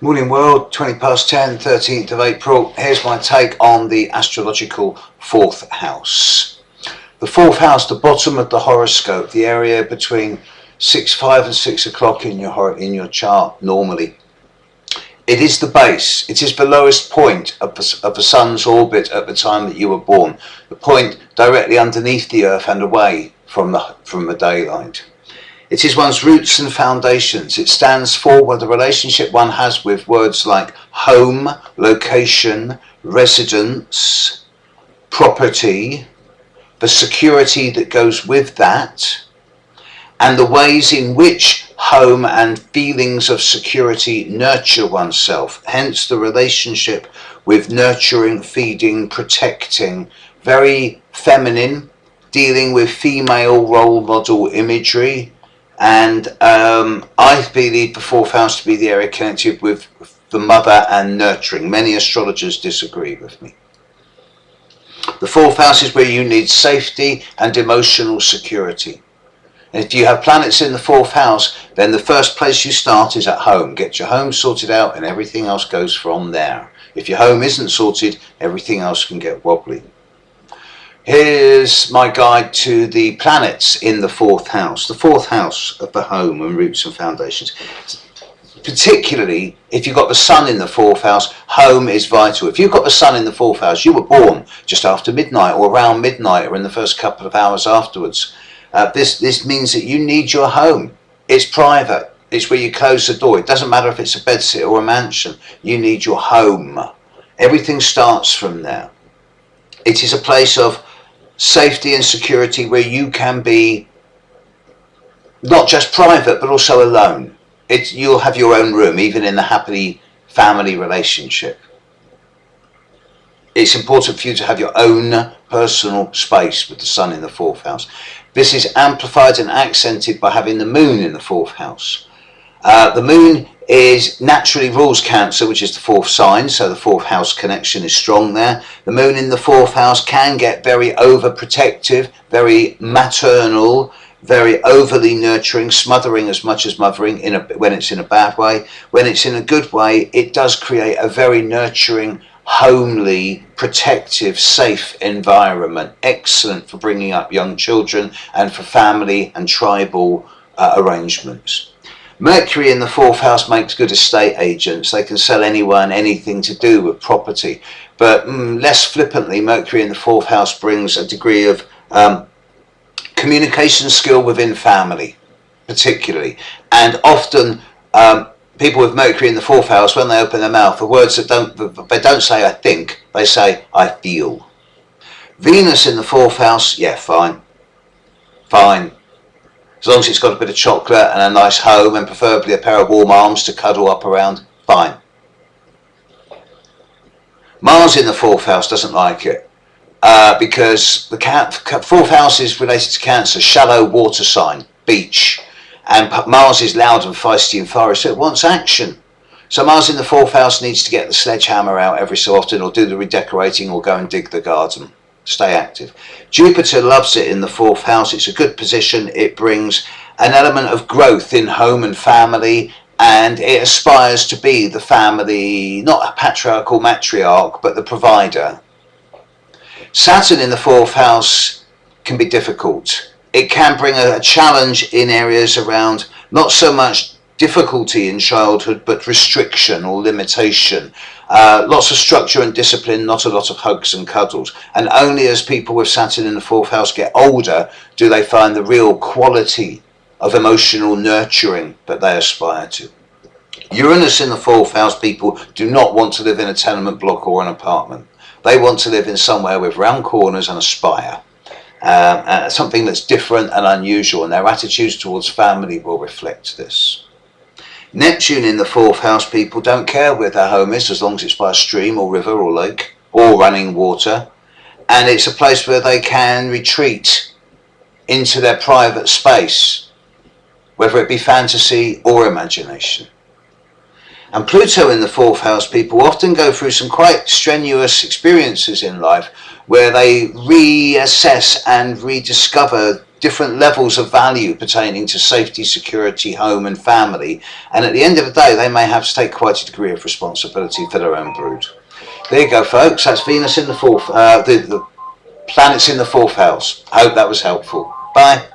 Morning world, 20 past 10, 13th of April. Here's my take on the astrological fourth house. The fourth house, the bottom of the horoscope, the area between 5 and 6 o'clock in your chart normally. It is the base, it is the lowest point of the sun's orbit at the time that you were born. The point directly underneath the earth and away from the daylight. It is one's roots and foundations. It stands for the relationship one has with words like home, location, residence, property, the security that goes with that, and the ways in which home and feelings of security nurture oneself. Hence the relationship with nurturing, feeding, protecting, very feminine, dealing with female role model imagery. And I believe the fourth house to be the area connected with the mother and nurturing. Many astrologers disagree with me. The fourth house is where you need safety and emotional security. And if you have planets in the fourth house, then the first place you start is at home. Get your home sorted out and everything else goes from there. If your home isn't sorted, everything else can get wobbly. Here's my guide to the planets in the fourth house of the home and roots and foundations. Particularly if you've got the sun in the fourth house, home is vital. If you've got the sun in the fourth house, you were born just after midnight or around midnight or in the first couple of hours afterwards. This means that you need your home. It's private. It's where you close the door. It doesn't matter if it's a bedsit or a mansion. You need your home. Everything starts from there. It is a place of safety and security where you can be not just private but also alone. You'll have your own room even in the happy family relationship. It's important for you to have your own personal space with the sun in the fourth house. This is amplified and accented by having the moon in the fourth house. The moon naturally rules Cancer, which is the fourth sign, so the fourth house connection is strong there. The moon in the fourth house can get very overprotective, very maternal, very overly nurturing, smothering as much as mothering when it's in a bad way. When it's in a good way, it does create a very nurturing, homely, protective, safe environment. Excellent for bringing up young children and for family and tribal arrangements. Mercury in the fourth house makes good estate agents. They can sell anyone anything to do with property. But less flippantly, Mercury in the fourth house brings a degree of communication skill within family, particularly. And often people with Mercury in the fourth house, when they open their mouth, the words they don't say I think, they say I feel. Venus in the fourth house, yeah, fine. As long as it's got a bit of chocolate and a nice home and preferably a pair of warm arms to cuddle up around, fine. Mars in the fourth house doesn't like it because the fourth house is related to Cancer, shallow water sign, beach. And Mars is loud and feisty and fiery, so it wants action. So Mars in the fourth house needs to get the sledgehammer out every so often or do the redecorating or go and dig the garden. Stay active. Jupiter loves it in the fourth house. It's a good position. It brings an element of growth in home and family, and it aspires to be the family, not a patriarchal matriarch, but the provider. Saturn in the fourth house can be difficult. It can bring a challenge in areas around not so much difficulty in childhood, but restriction or limitation. Lots of structure and discipline, not a lot of hugs and cuddles. And only as people with Saturn in the fourth house get older do they find the real quality of emotional nurturing that they aspire to. Uranus in the fourth house people do not want to live in a tenement block or an apartment. They want to live in somewhere with round corners and a spire. Something that's different and unusual, and their attitudes towards family will reflect this. Neptune in the fourth house people don't care where their home is as long as it's by a stream or river or lake or running water, and it's a place where they can retreat into their private space, whether it be fantasy or imagination. And Pluto in the fourth house people often go through some quite strenuous experiences in life where they reassess and rediscover different levels of value pertaining to safety, security, home and family, and at the end of the day they may have to take quite a degree of responsibility for their own brood. There you go, folks. That's Venus in the fourth, the planets in the fourth house. I hope that was helpful. Bye.